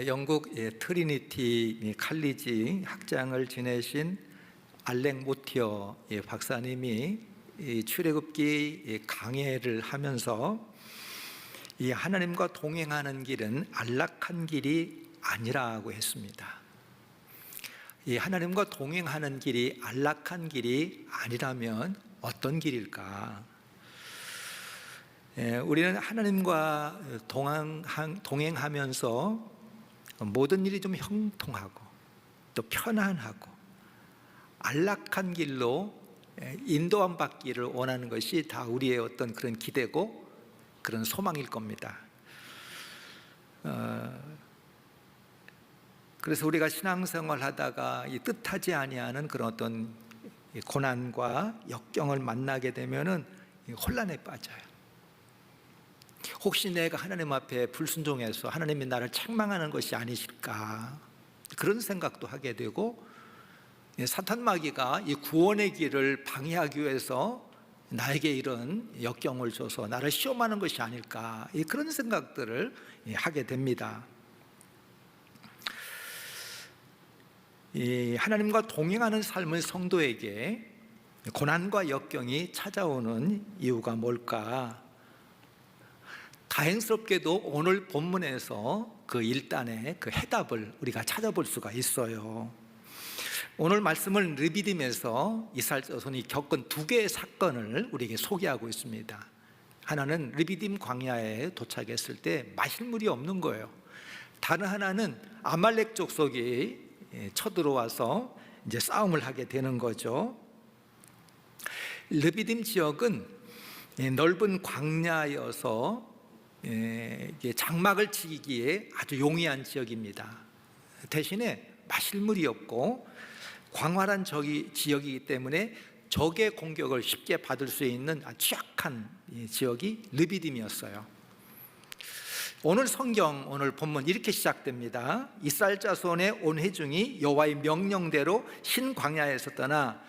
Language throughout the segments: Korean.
영국 트리니티 칼리지 학장을 지내신 알렉 모티어 박사님이 출애굽기 강해를 하면서 이 하나님과 동행하는 길은 안락한 길이 아니라고 했습니다. 이 하나님과 동행하는 길이 안락한 길이 아니라면 어떤 길일까? 우리는 하나님과 동행하면서 모든 일이 좀 형통하고 또 편안하고 안락한 길로 인도함 받기를 원하는 것이 다 우리의 어떤 그런 기대고 그런 소망일 겁니다. 그래서 우리가 신앙생활 하다가 이 뜻하지 아니하는 그런 어떤 고난과 역경을 만나게 되면은 혼란에 빠져요. 혹시 내가 하나님 앞에 불순종해서 하나님이 나를 책망하는 것이 아니실까, 그런 생각도 하게 되고, 사탄 마귀가 이 구원의 길을 방해하기 위해서 나에게 이런 역경을 줘서 나를 시험하는 것이 아닐까, 그런 생각들을 하게 됩니다. 하나님과 동행하는 삶의 성도에게 고난과 역경이 찾아오는 이유가 뭘까? 다행스럽게도 오늘 본문에서 그 일단의 그 해답을 우리가 찾아볼 수가 있어요. 오늘 말씀을 르비딤에서 이스라엘 자손이 겪은 두 개의 사건을 우리에게 소개하고 있습니다. 하나는 르비딤 광야에 도착했을 때 마실 물이 없는 거예요. 다른 하나는 아말렉 족속이 쳐들어와서 이제 싸움을 하게 되는 거죠. 르비딤 지역은 넓은 광야여서 장막을 치기에 아주 용이한 지역입니다. 대신에 마실 물이 없고 광활한 지역이기 때문에 적의 공격을 쉽게 받을 수 있는 취약한 지역이 르비딤이었어요. 오늘 성경 오늘 본문 이렇게 시작됩니다. 이스라엘 자손의 온 회중이 여호와의 명령대로 신 광야에서 떠나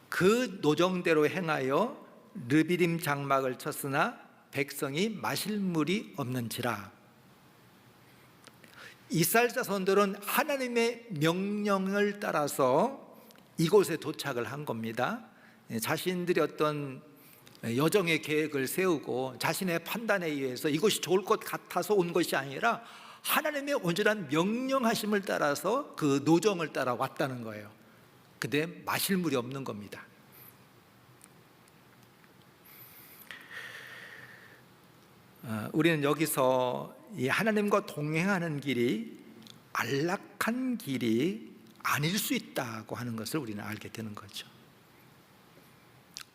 그 노정대로 행하여 르비딤 장막을 쳤으나 백성이 마실 물이 없는지라. 이스라엘 자손들은 하나님의 명령을 따라서 이곳에 도착을 한 겁니다. 자신들이 어떤 여정의 계획을 세우고 자신의 판단에 의해서 이것이 좋을 것 같아서 온 것이 아니라 하나님의 온전한 명령하심을 따라서 그 노정을 따라 왔다는 거예요. 근데 마실 물이 없는 겁니다. 우리는 여기서 이 하나님과 동행하는 길이 안락한 길이 아닐 수 있다고 하는 것을 우리는 알게 되는 거죠.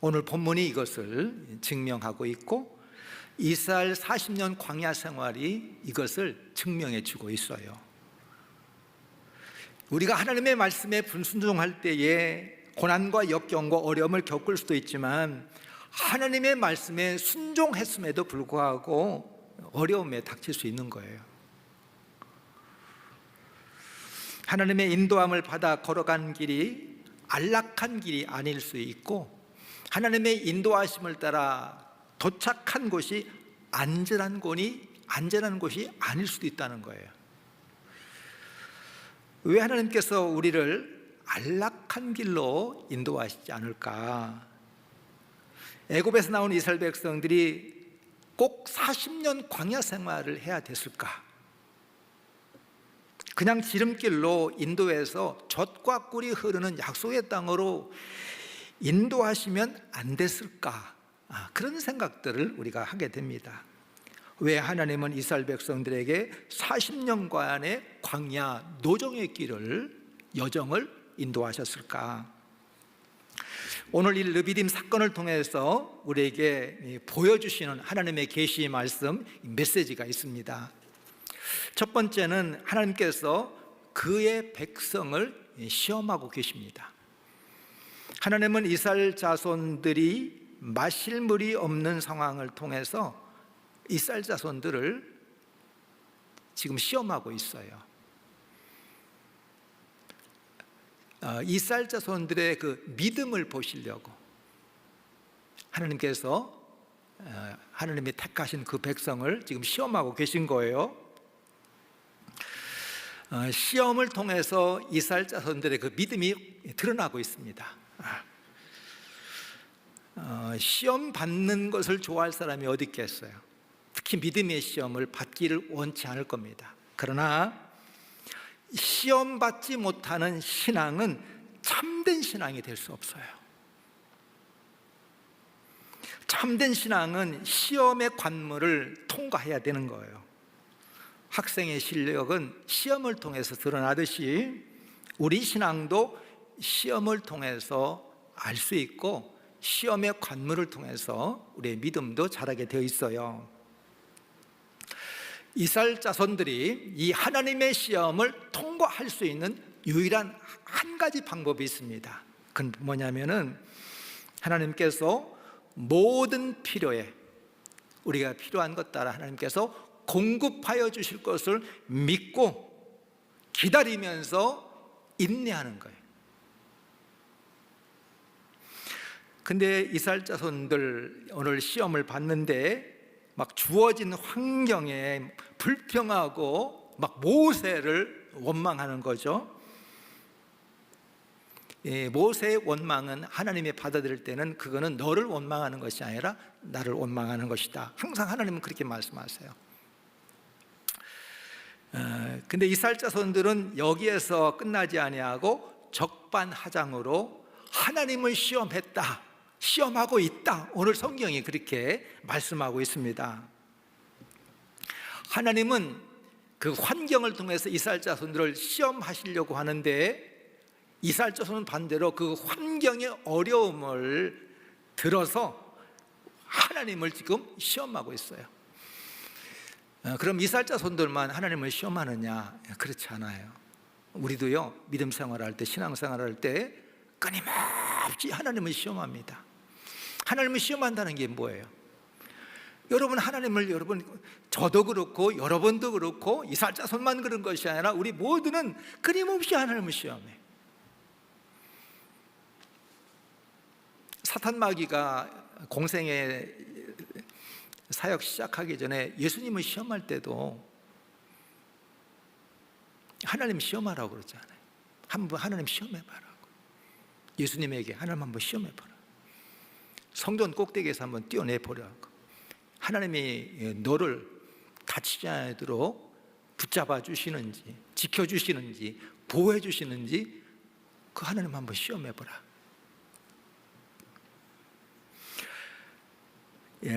오늘 본문이 이것을 증명하고 있고 이스라엘 40년 광야 생활이 이것을 증명해 주고 있어요. 우리가 하나님의 말씀에 불순종할 때에 고난과 역경과 어려움을 겪을 수도 있지만 하나님의 말씀에 순종했음에도 불구하고 어려움에 닥칠 수 있는 거예요. 하나님의 인도함을 받아 걸어간 길이 안락한 길이 아닐 수 있고 하나님의 인도하심을 따라 도착한 곳이 안전한 곳이 아닐 수도 있다는 거예요. 왜 하나님께서 우리를 안락한 길로 인도하시지 않을까? 애굽에서 나온 이스라엘 백성들이 꼭 40년 광야 생활을 해야 됐을까? 그냥 지름길로 인도해서 젖과 꿀이 흐르는 약속의 땅으로 인도하시면 안 됐을까? 그런 생각들을 우리가 하게 됩니다. 왜 하나님은 이스라엘 백성들에게 40년간의 광야 노정의 여정을 인도하셨을까? 오늘 이 르비딤 사건을 통해서 우리에게 보여주시는 하나님의 계시의 말씀, 메시지가 있습니다. 첫 번째는 하나님께서 그의 백성을 시험하고 계십니다. 하나님은 이스라엘 자손들이 마실 물이 없는 상황을 통해서 이스라엘 자손들을 지금 시험하고 있어요. 이스라엘 자손들의 그 믿음을 보시려고 하나님께서 하나님이 택하신 그 백성을 지금 시험하고 계신 거예요. 시험을 통해서 이스라엘 자손들의 그 믿음이 드러나고 있습니다. 시험 받는 것을 좋아할 사람이 어디 있겠어요? 특히 믿음의 시험을 받기를 원치 않을 겁니다. 그러나 시험 받지 못하는 신앙은 참된 신앙이 될 수 없어요. 참된 신앙은 시험의 관문을 통과해야 되는 거예요. 학생의 실력은 시험을 통해서 드러나듯이 우리 신앙도 시험을 통해서 알 수 있고 시험의 관문을 통해서 우리의 믿음도 자라게 되어 있어요. 이스라엘 자손들이 이 하나님의 시험을 통과할 수 있는 유일한 한 가지 방법이 있습니다. 그건 뭐냐면은 하나님께서 모든 필요에 우리가 필요한 것 따라 하나님께서 공급하여 주실 것을 믿고 기다리면서 인내하는 거예요. 근데 이스라엘 자손들 오늘 시험을 봤는데 막 주어진 환경에 불평하고 막 모세를 원망하는 거죠. 모세의 원망은 하나님이 받아들일 때는 그거는 너를 원망하는 것이 아니라 나를 원망하는 것이다. 항상 하나님은 그렇게 말씀하세요. 근데 이스라엘 자손들은 여기에서 끝나지 아니하고 적반하장으로 하나님을 시험했다, 시험하고 있다. 오늘 성경이 그렇게 말씀하고 있습니다. 하나님은 그 환경을 통해서 이스라엘 자손들을 시험하시려고 하는데 이스라엘 자손은 반대로 그 환경의 어려움을 들어서 하나님을 지금 시험하고 있어요. 그럼 이스라엘 자손들만 하나님을 시험하느냐? 그렇지 않아요. 우리도요, 믿음 생활할 때, 신앙 생활할 때 끊임없이 하나님을 시험합니다. 하나님을 시험한다는 게 뭐예요? 여러분, 저도 그렇고 여러분도 그렇고 이스라엘 자손만 그런 것이 아니라 우리 모두는 끊임없이 하나님을 시험해. 사탄 마귀가 공생의 사역 시작하기 전에 예수님을 시험할 때도 하나님 시험하라고 그러잖아요. 한번 하나님 시험해봐라고. 예수님에게 하나님 한번 시험해봐라. 성전 꼭대기에서 한번 뛰어내보라고. 하나님이 너를 다치지 않도록 붙잡아 주시는지, 지켜주시는지, 보호해 주시는지 그 하나님 한번 시험해보라.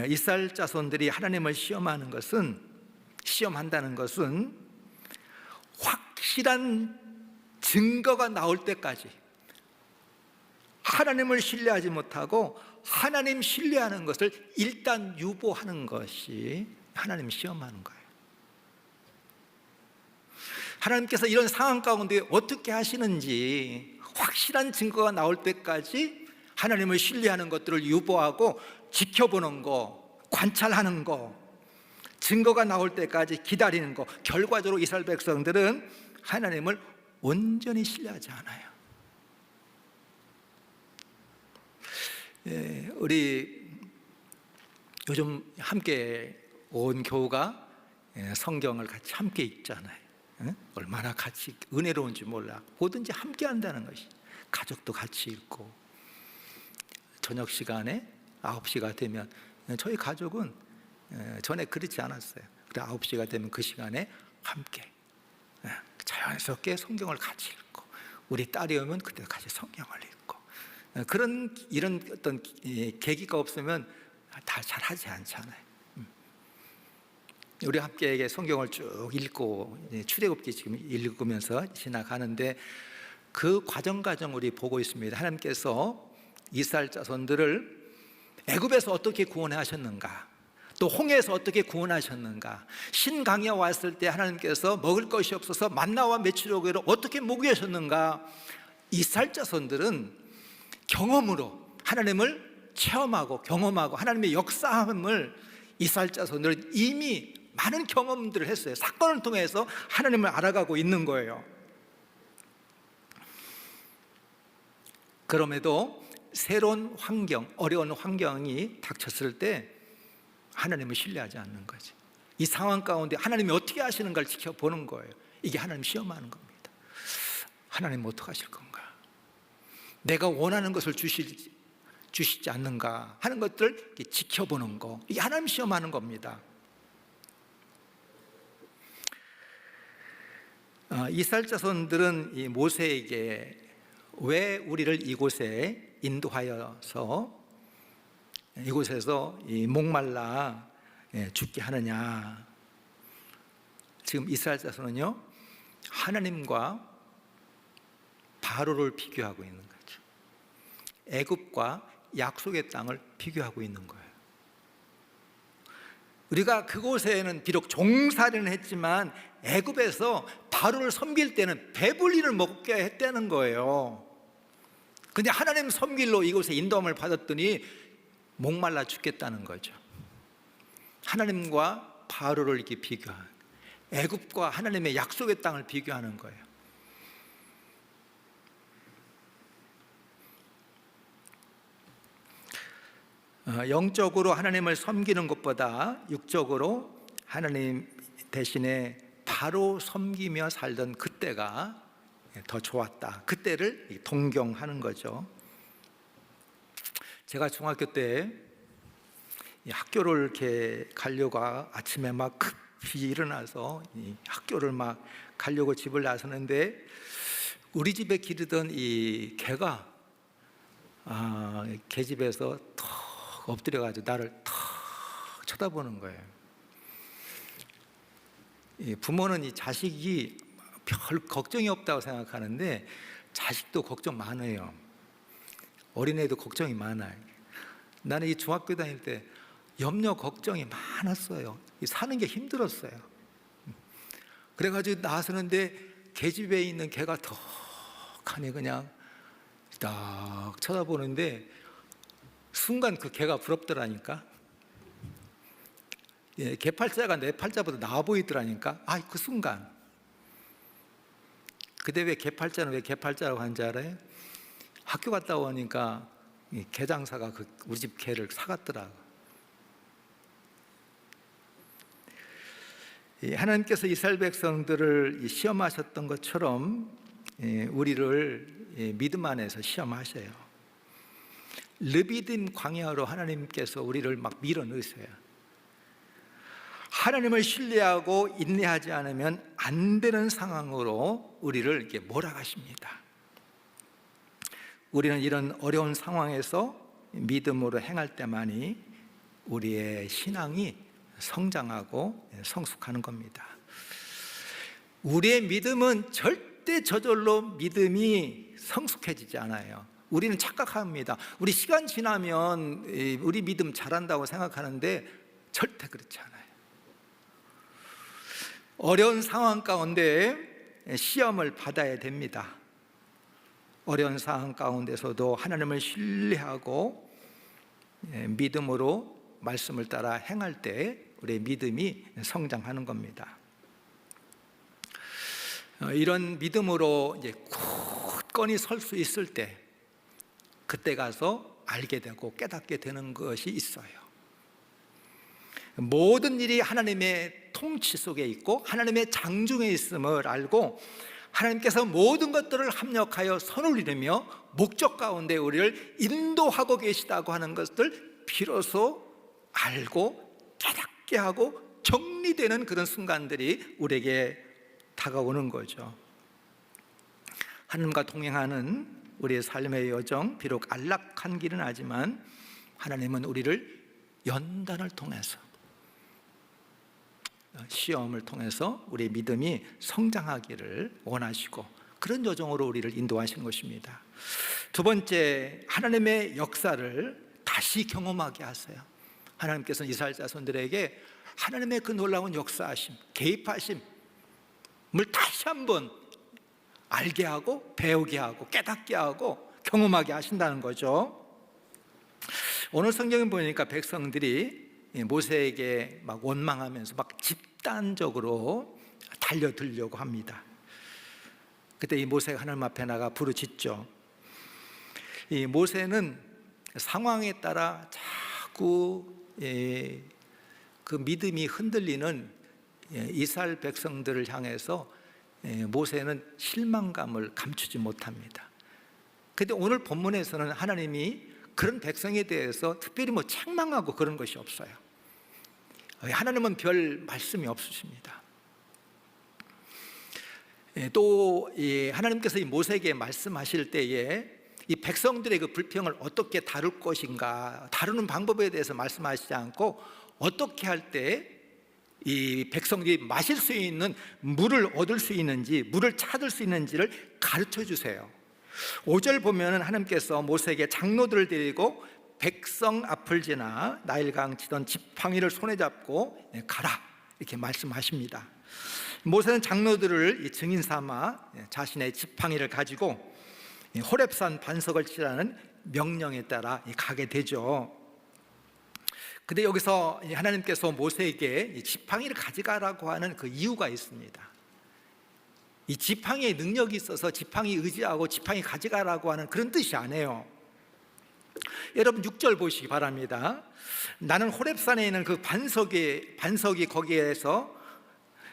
이스라엘 자손들이 하나님을 시험한다는 것은 확실한 증거가 나올 때까지 하나님을 신뢰하지 못하고 하나님 신뢰하는 것을 일단 유보하는 것이 하나님 시험하는 거예요. 하나님께서 이런 상황 가운데 어떻게 하시는지 확실한 증거가 나올 때까지 하나님을 신뢰하는 것들을 유보하고 지켜보는 거, 관찰하는 거, 증거가 나올 때까지 기다리는 거. 결과적으로 이스라엘 백성들은 하나님을 온전히 신뢰하지 않아요. 우리 요즘 함께 온 교우가 성경을 같이 함께 읽잖아요. 얼마나 같이 은혜로운지 몰라. 뭐든지 함께 한다는 것이. 가족도 같이 읽고 저녁 시간에 9시가 되면 저희 가족은 전에 그렇지 않았어요. 그래 9시가 되면 그 시간에 함께 자연스럽게 성경을 같이 읽고 우리 딸이 오면 그때 같이 성경을 읽고 이런 어떤 계기가 없으면 다 잘하지 않잖아요. 우리 함께 성경을 쭉 읽고 출애굽기 지금 읽으면서 지나가는데 그 과정 우리 보고 있습니다. 하나님께서 이스라엘 자손들을 애굽에서 어떻게 구원하셨는가, 또 홍해에서 어떻게 구원하셨는가, 신강에 왔을 때 하나님께서 먹을 것이 없어서 만나와 메추려고로 어떻게 먹이셨는가. 이스라엘 자손들은 경험으로 하나님을 체험하고 경험하고 하나님의 역사함을 이스라엘 자손들은 이미 많은 경험들을 했어요. 사건을 통해서 하나님을 알아가고 있는 거예요. 그럼에도 새로운 환경, 어려운 환경이 닥쳤을 때 하나님을 신뢰하지 않는 거지. 이 상황 가운데 하나님이 어떻게 하시는가를 지켜보는 거예요. 이게 하나님 시험하는 겁니다. 하나님 어떡하실 건가? 내가 원하는 것을 주시지 않는가 하는 것들을 지켜보는 거, 이게 하나님 시험하는 겁니다. 이스라엘 자손들은 이 모세에게 왜 우리를 이곳에 인도하여서 이곳에서 이 목말라 죽게 하느냐. 지금 이스라엘 자손은요, 하나님과 바로를 비교하고 있는 거죠. 애굽과 약속의 땅을 비교하고 있는 거예요. 우리가 그곳에는 비록 종살이는 했지만 애굽에서 바로를 섬길 때는 배불리를 먹게 했다는 거예요. 근데 하나님 섬길로 이곳에 인도함을 받았더니 목말라 죽겠다는 거죠. 하나님과 바로를 이렇게 비교하는, 애굽과 하나님의 약속의 땅을 비교하는 거예요. 영적으로 하나님을 섬기는 것보다 육적으로 하나님 대신에 바로 섬기며 살던 그때가 더 좋았다. 그때를 동경하는 거죠. 제가 중학교 때 학교를 이렇게 가려고 아침에 막 급히 일어나서 학교를 막 가려고 집을 나서는데 우리 집에 기르던 이 개가 계집에서 턱 엎드려가지고 나를 턱 쳐다보는 거예요. 부모는 이 자식이 별 걱정이 없다고 생각하는데 자식도 걱정 많아요. 어린애도 걱정이 많아요. 나는 이 중학교 다닐 때 염려 걱정이 많았어요. 사는 게 힘들었어요. 그래가지고 나서는데 계집에 있는 개가 턱하니 그냥 딱 쳐다보는데 순간 그 개가 부럽더라니까. 개 팔자가 내 팔자보다 나아 보이더라니까. 그 순간. 근데 왜 개 팔자는 왜 개 팔자라고 하는지 알아요? 학교 갔다 오니까 개 장사가 우리 집 개를 사갔더라고. 하나님께서 이스라엘 백성들을 시험하셨던 것처럼 우리를 믿음 안에서 시험하셔요. 르비딤 광야로 하나님께서 우리를 막 밀어넣으세요. 하나님을 신뢰하고 인내하지 않으면 안 되는 상황으로 우리를 이렇게 몰아가십니다. 우리는 이런 어려운 상황에서 믿음으로 행할 때만이 우리의 신앙이 성장하고 성숙하는 겁니다. 우리의 믿음은 절대 저절로 믿음이 성숙해지지 않아요. 우리는 착각합니다. 우리 시간 지나면 우리 믿음 잘한다고 생각하는데 절대 그렇지 않아요. 어려운 상황 가운데 시험을 받아야 됩니다. 어려운 상황 가운데서도 하나님을 신뢰하고 믿음으로 말씀을 따라 행할 때 우리의 믿음이 성장하는 겁니다. 이런 믿음으로 이제 굳건히 설 수 있을 때 그때 가서 알게 되고 깨닫게 되는 것이 있어요. 모든 일이 하나님의 통치 속에 있고 하나님의 장중에 있음을 알고 하나님께서 모든 것들을 합력하여 선을 이루며 목적 가운데 우리를 인도하고 계시다고 하는 것들 비로소 알고 깨닫게 하고 정리되는 그런 순간들이 우리에게 다가오는 거죠. 하나님과 동행하는 우리의 삶의 여정, 비록 안락한 길은 하지만 하나님은 우리를 연단을 통해서 시험을 통해서 우리의 믿음이 성장하기를 원하시고 그런 여정으로 우리를 인도하시는 것입니다. 두 번째, 하나님의 역사를 다시 경험하게 하세요. 하나님께서는 이스라엘 자손들에게 하나님의 그 놀라운 역사하심, 개입하심을 다시 한번 알게 하고 배우게 하고 깨닫게 하고 경험하게 하신다는 거죠. 오늘 성경에 보니까 백성들이 모세에게 막 원망하면서 막 집단적으로 달려들려고 합니다. 그때 이 모세가 하나님 앞에 나가 부르짖죠. 이 모세는 상황에 따라 자꾸 그 믿음이 흔들리는 이스라엘 백성들을 향해서 모세는 실망감을 감추지 못합니다. 그런데 오늘 본문에서는 하나님이 그런 백성에 대해서 특별히 책망하고 그런 것이 없어요. 하나님은 별 말씀이 없으십니다. 또 하나님께서 이 모세에게 말씀하실 때에 이 백성들의 그 불평을 어떻게 다룰 것인가, 다루는 방법에 대해서 말씀하시지 않고 어떻게 할 때 이 백성들이 마실 수 있는 물을 얻을 수 있는지, 물을 찾을 수 있는지를 가르쳐 주세요. 5절 보면 하나님께서 모세에게 장로들을 데리고 백성 앞을 지나 나일강 치던 지팡이를 손에 잡고 가라, 이렇게 말씀하십니다. 모세는 장로들을 증인 삼아 자신의 지팡이를 가지고 호렙산 반석을 치라는 명령에 따라 가게 되죠. 근데 여기서 하나님께서 모세에게 지팡이를 가져가라고 하는 그 이유가 있습니다. 이 지팡이에 능력이 있어서 지팡이 의지하고 지팡이 가져가라고 하는 그런 뜻이 아니에요. 여러분 6절 보시기 바랍니다. 나는 호렙산에 있는 그 반석이 거기에서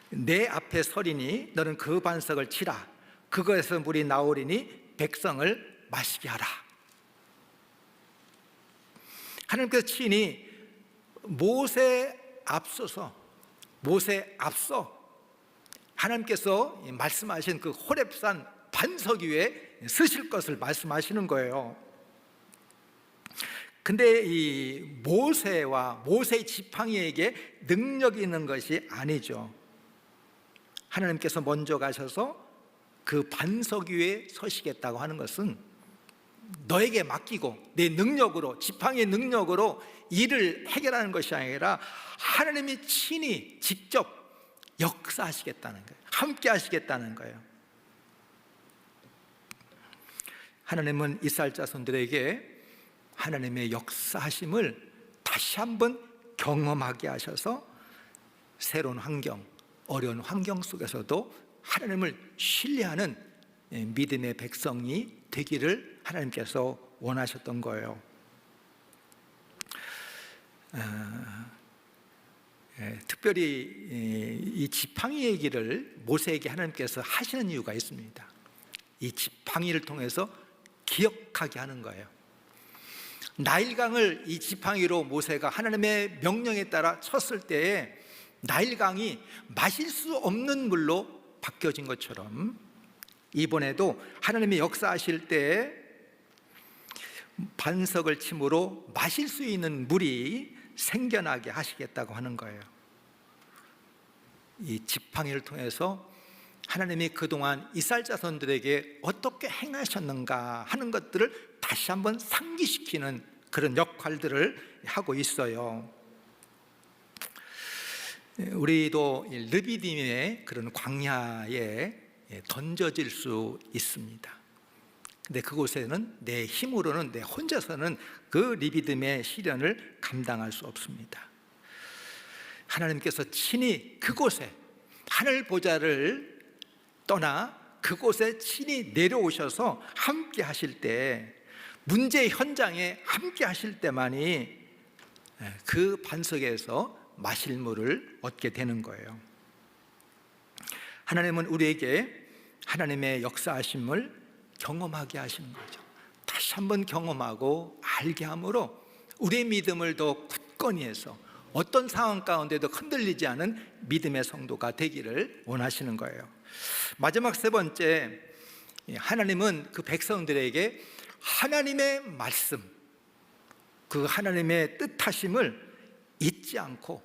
내 앞에 서리니 너는 그 반석을 치라. 그것에서 물이 나오리니 백성을 마시게 하라. 하나님께서 친히 모세 앞서 하나님께서 말씀하신 그 호렙산 반석 위에 서실 것을 말씀하시는 거예요. 근데 이 모세의 지팡이에게 능력이 있는 것이 아니죠. 하나님께서 먼저 가셔서 그 반석 위에 서시겠다고 하는 것은 너에게 맡기고 내 능력으로, 지팡이의 능력으로 일을 해결하는 것이 아니라 하나님이 친히 직접 역사하시겠다는 거예요. 함께 하시겠다는 거예요. 하나님은 이스라엘 자손들에게 하나님의 역사하심을 다시 한번 경험하게 하셔서 새로운 환경, 어려운 환경 속에서도 하나님을 신뢰하는 믿음의 백성이 되기를 하나님께서 원하셨던 거예요. 특별히 이 지팡이 얘기를 모세에게 하나님께서 하시는 이유가 있습니다. 이 지팡이를 통해서 기억하게 하는 거예요. 나일강을 이 지팡이로 모세가 하나님의 명령에 따라 쳤을 때에 나일강이 마실 수 없는 물로 바뀌어진 것처럼 이번에도 하나님의 역사하실 때 반석을 침으로 마실 수 있는 물이 생겨나게 하시겠다고 하는 거예요. 이 지팡이를 통해서 하나님이 그동안 이스라엘 자손들에게 어떻게 행하셨는가 하는 것들을 다시 한번 상기시키는 그런 역할들을 하고 있어요. 우리도 르비딤의 그런 광야에 던져질 수 있습니다. 근데 그곳에는 내 힘으로는, 내 혼자서는 그 르비딤의 시련을 감당할 수 없습니다. 하나님께서 친히 그곳에 하늘 보좌를 떠나 그곳에 친히 내려오셔서 함께 하실 때, 문제 현장에 함께 하실 때만이 그 반석에서 마실 물을 얻게 되는 거예요. 하나님은 우리에게 하나님의 역사하심을 경험하게 하시는 거죠. 다시 한번 경험하고 알게 함으로 우리의 믿음을 더 굳건히 해서 어떤 상황 가운데도 흔들리지 않은 믿음의 성도가 되기를 원하시는 거예요. 마지막 세 번째, 하나님은 그 백성들에게 하나님의 말씀, 그 하나님의 뜻하심을 잊지 않고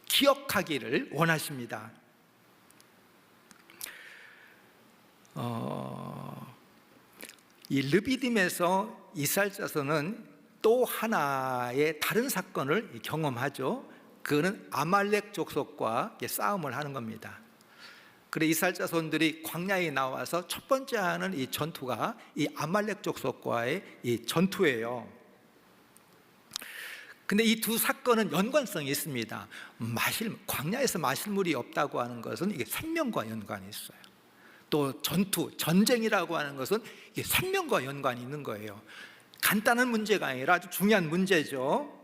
기억하기를 원하십니다. 이 르비딤에서 이스라엘 자손은 또 하나의 다른 사건을 경험하죠. 그거는 아말렉 족속과 싸움을 하는 겁니다. 그래 이스라엘 자손들이 광야에 나와서 첫 번째 하는 이 전투가 이 아말렉 족속과의 이 전투예요. 근데 이 두 사건은 연관성이 있습니다. 광야에서 마실 물이 없다고 하는 것은 이게 생명과 연관이 있어요. 또 전쟁이라고 하는 것은 이게 생명과 연관이 있는 거예요. 간단한 문제가 아니라 아주 중요한 문제죠.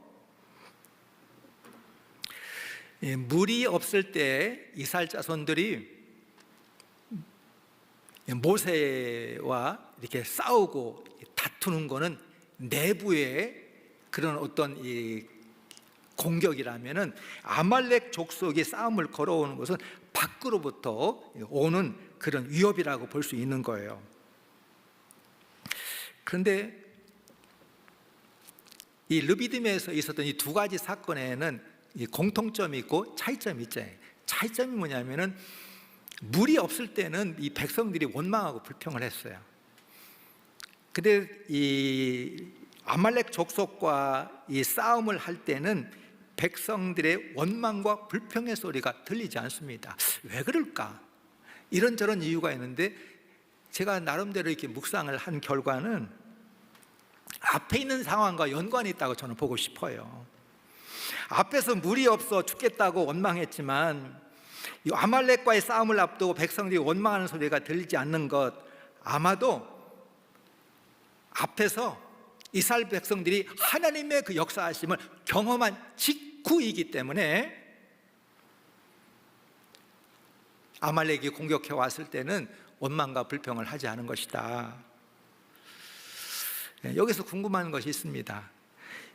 물이 없을 때 이스라엘 자손들이 모세와 이렇게 싸우고 다투는 거는 내부의 그런 어떤 이 공격이라면은 아말렉 족속이 싸움을 걸어오는 것은 밖으로부터 오는 그런 위협이라고 볼 수 있는 거예요. 그런데 이 르비딤에서 있었던 이 두 가지 사건에는 이 공통점이 있고 차이점이 있잖아요. 차이점이 뭐냐면은 물이 없을 때는 이 백성들이 원망하고 불평을 했어요. 근데 이 아말렉 족속과 이 싸움을 할 때는 백성들의 원망과 불평의 소리가 들리지 않습니다. 왜 그럴까? 이런저런 이유가 있는데 제가 나름대로 이렇게 묵상을 한 결과는 앞에 있는 상황과 연관이 있다고 저는 보고 싶어요. 앞에서 물이 없어 죽겠다고 원망했지만 이 아말렉과의 싸움을 앞두고 백성들이 원망하는 소리가 들리지 않는 것, 아마도 앞에서 이스라엘 백성들이 하나님의 그 역사하심을 경험한 직후이기 때문에 아말렉이 공격해 왔을 때는 원망과 불평을 하지 않은 것이다. 여기서 궁금한 것이 있습니다.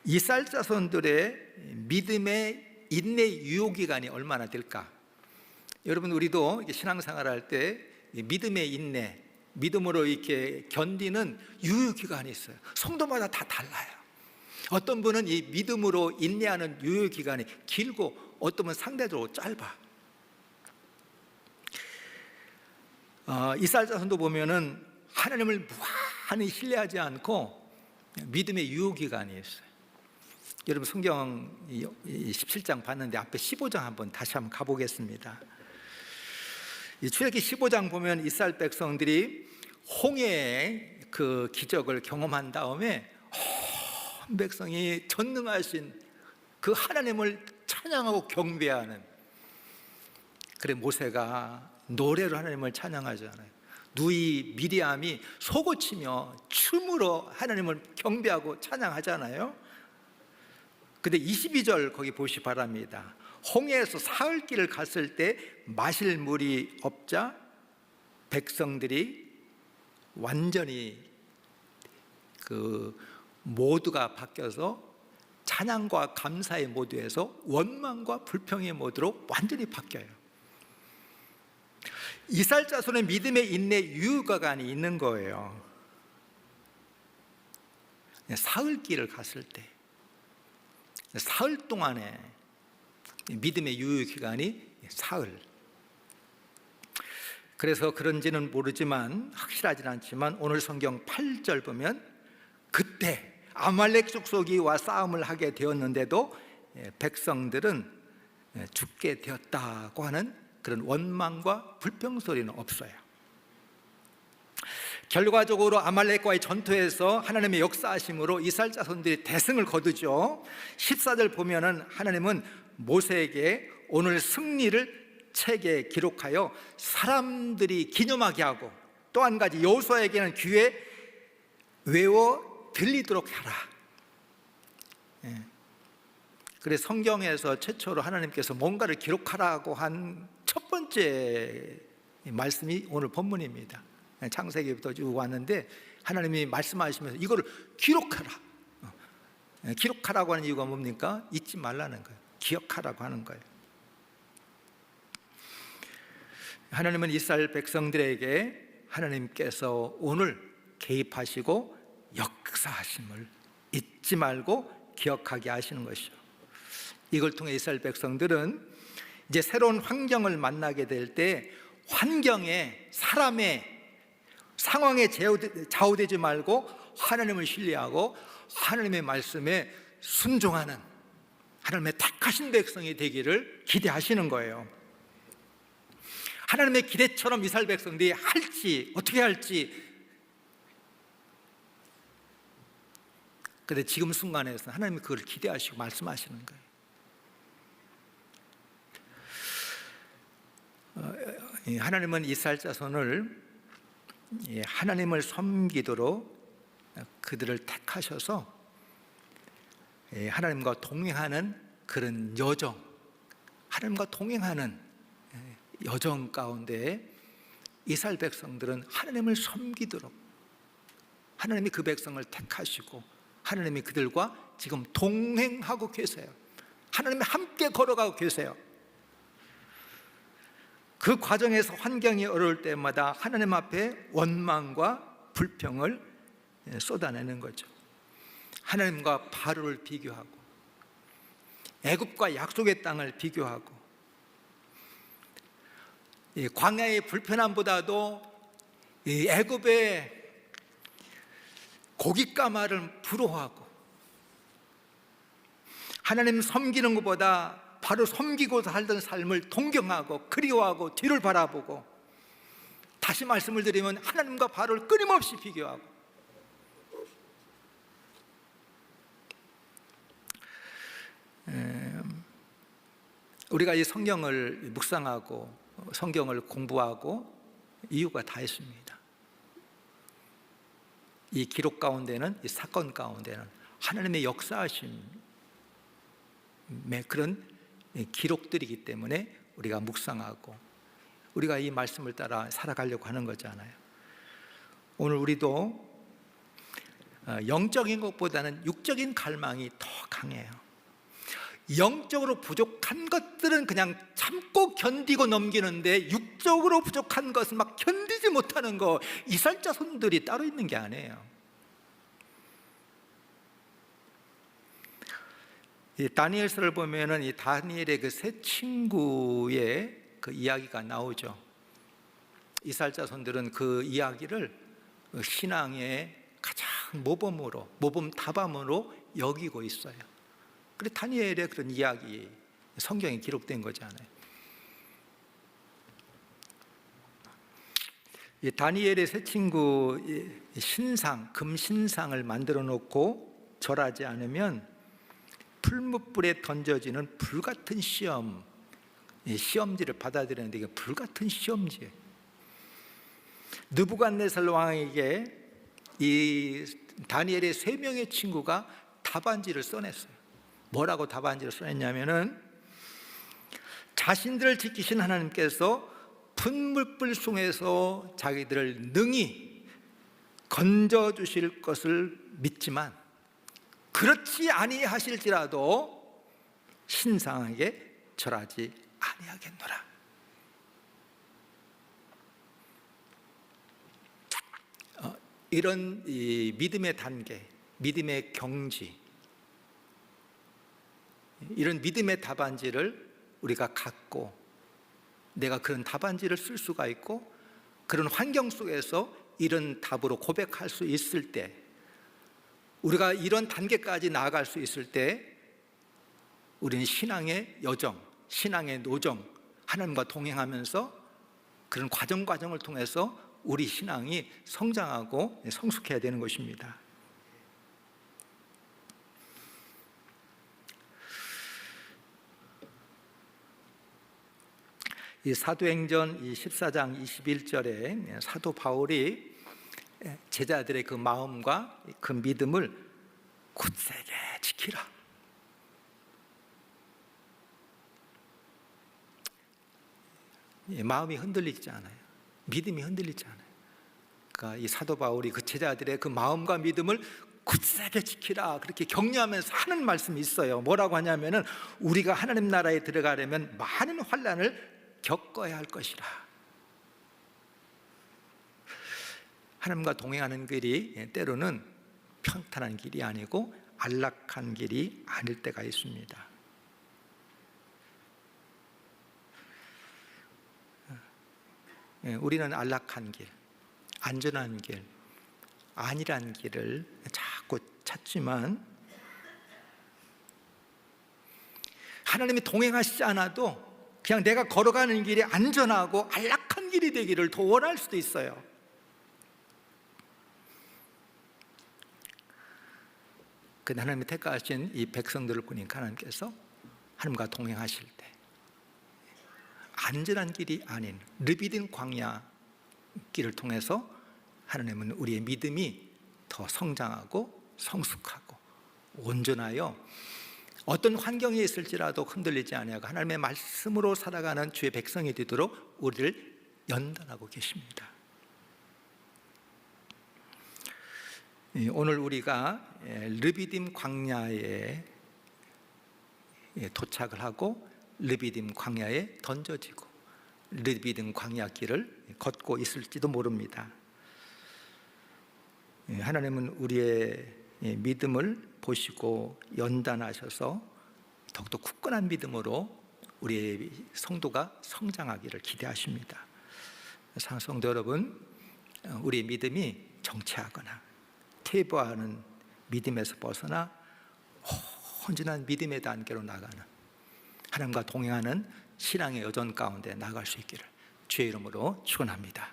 이스라엘 자손들의 믿음의 인내 유효 기간이 얼마나 될까? 여러분, 우리도 신앙생활 할 때 믿음의 인내, 믿음으로 이렇게 견디는 유효 기간이 있어요. 성도마다 다 달라요. 어떤 분은 이 믿음으로 인내하는 유효 기간이 길고 어떤 분은 상대적으로 짧아. 이스라엘 자손도 보면은 하나님을 무한히 신뢰하지 않고 믿음의 유효 기간이 있어요. 여러분, 성경 17장 봤는데 앞에 15장 다시 한번 가보겠습니다. 이 출애굽기 15장 보면 이스라엘 백성들이 홍해의 그 기적을 경험한 다음에 온 백성이 전능하신 그 하나님을 찬양하고 경배하는, 그래 모세가 노래로 하나님을 찬양하잖아요. 누이 미리암이 소고치며 춤으로 하나님을 경배하고 찬양하잖아요. 근데 22절 거기 보시 바랍니다. 홍해에서 사흘 길을 갔을 때 마실 물이 없자 백성들이 완전히 그 모두가 바뀌어서 찬양과 감사의 모드에서 원망과 불평의 모드로 완전히 바뀌어요. 이스라엘 자손의 믿음의 인내 유효기간이 있는 거예요. 사흘 길을 갔을 때 사흘 동안에 믿음의 유효기간이 사흘. 그래서 그런지는 모르지만, 확실하지는 않지만 오늘 성경 8절 보면 그때 아말렉 족속이 와 싸움을 하게 되었는데도 백성들은 죽게 되었다고 하는 그런 원망과 불평 소리는 없어요. 결과적으로 아말렉과의 전투에서 하나님의 역사하심으로 이스라엘 자손들이 대승을 거두죠. 14절 보면은 하나님은 모세에게 오늘 승리를 책에 기록하여 사람들이 기념하게 하고, 또 한 가지 여호수아에게는 귀에 외워 들리도록 하라. 그래서 성경에서 최초로 하나님께서 뭔가를 기록하라고 한 첫 번째 말씀이 오늘 본문입니다. 창세기부터 쭉 왔는데 하나님이 말씀하시면서 이거를 기록하라. 기록하라고 하는 이유가 뭡니까? 잊지 말라는 거예요. 기억하라고 하는 거예요. 하나님은 이스라엘 백성들에게 하나님께서 오늘 개입하시고 역사하심을 잊지 말고 기억하게 하시는 것이죠. 이걸 통해 이스라엘 백성들은 이제 새로운 환경을 만나게 될 때 환경에, 사람의 상황에 좌우되지 말고 하나님을 신뢰하고 하나님의 말씀에 순종하는 하나님의 택하신 백성이 되기를 기대하시는 거예요. 하나님의 기대처럼 이스라엘 백성들이 할지 어떻게 할지, 그런데 지금 순간에서 하나님이 그걸 기대하시고 말씀하시는 거예요. 하나님은 이스라엘 자손을 하나님을 섬기도록 그들을 택하셔서 하나님과 동행하는 그런 여정, 하나님과 동행하는 여정 가운데 이스라엘 백성들은 하나님을 섬기도록 하나님이 그 백성을 택하시고 하나님이 그들과 지금 동행하고 계세요. 하나님이 함께 걸어가고 계세요. 그 과정에서 환경이 어려울 때마다 하나님 앞에 원망과 불평을 쏟아내는 거죠. 하나님과 바로를 비교하고 애굽과 약속의 땅을 비교하고 이 광야의 불편함보다도 이 애굽의 고깃가마를 부러워하고 하나님 섬기는 것보다 바로 섬기고 살던 삶을 동경하고 그리워하고 뒤를 바라보고, 다시 말씀을 드리면 하나님과 바로를 끊임없이 비교하고, 우리가 이 성경을 묵상하고 성경을 공부하고 이유가 다 있습니다. 이 기록 가운데는, 이 사건 가운데는 하나님의 역사하심의 그런 기록들이기 때문에 우리가 묵상하고 우리가 이 말씀을 따라 살아가려고 하는 거잖아요. 오늘 우리도 영적인 것보다는 육적인 갈망이 더 강해요. 영적으로 부족한 것들은 그냥 참고 견디고 넘기는데, 육적으로 부족한 것은 막 견디지 못하는 거, 이스라엘 자손들이 따로 있는 게 아니에요. 이 다니엘서를 보면은 이 다니엘의 그 세 친구의 그 이야기가 나오죠. 이스라엘 자손들은 그 이야기를 신앙의 가장 모범 답안으로 여기고 있어요. 그래 다니엘의 그런 이야기 성경에 기록된 거잖아요. 이 다니엘의 세 친구 신상, 금신상을 만들어 놓고 절하지 않으면 풀무불에 던져지는 불같은 시험지를 받아들였는데, 이게 불같은 시험지예요. 느부갓네살 왕에게 이 다니엘의 세 명의 친구가 답안지를 써냈어요. 뭐라고 답안지를 써냈냐면은, 자신들을 지키신 하나님께서 풀무불 속에서 자기들을 능히 건져주실 것을 믿지만 그렇지 아니하실지라도 신상에게 절하지 아니하겠노라. 이런 이 믿음의 단계, 믿음의 경지, 이런 믿음의 답안지를 우리가 갖고 내가 그런 답안지를 쓸 수가 있고, 그런 환경 속에서 이런 답으로 고백할 수 있을 때, 우리가 이런 단계까지 나아갈 수 있을 때 우리는 신앙의 여정, 신앙의 노정, 하나님과 동행하면서 그런 과정을 통해서 우리 신앙이 성장하고 성숙해야 되는 것입니다. 이 사도행전 14장 21절에 사도 바울이 제자들의 그 마음과 그 믿음을 굳세게 지키라. 마음이 흔들리지 않아요. 믿음이 흔들리지 않아요. 그러니까 이 사도 바울이 그 제자들의 그 마음과 믿음을 굳세게 지키라, 그렇게 격려하면서 하는 말씀이 있어요. 뭐라고 하냐면은, 우리가 하나님 나라에 들어가려면 많은 환난을 겪어야 할 것이라. 하나님과 동행하는 길이 때로는 평탄한 길이 아니고 안락한 길이 아닐 때가 있습니다. 우리는 안락한 길, 안전한 길, 안일한 길을 자꾸 찾지만, 하나님이 동행하시지 않아도 그냥 내가 걸어가는 길이 안전하고 안락한 길이 되기를 더 원할 수도 있어요. 그 하나님이 택하신 이 백성들을 보니까 하나님께서 하나님과 동행하실 때 안전한 길이 아닌 르비딘 광야 길을 통해서 하나님은 우리의 믿음이 더 성장하고 성숙하고 온전하여 어떤 환경에 있을지라도 흔들리지 아니하고 하나님의 말씀으로 살아가는 주의 백성이 되도록 우리를 연단하고 계십니다. 오늘 우리가 르비딤 광야에 도착을 하고 르비딤 광야에 던져지고 르비딤 광야 길을 걷고 있을지도 모릅니다. 하나님은 우리의 믿음을 보시고 연단하셔서 더욱더 굳건한 믿음으로 우리의 성도가 성장하기를 기대하십니다. 사랑하는 성도 여러분, 우리의 믿음이 정체하거나 퇴보하는 믿음에서 벗어나 온전한 믿음의 단계로 나가는, 하나님과 동행하는 신앙의 여정 가운데 나갈 수 있기를 주의 이름으로 축원합니다.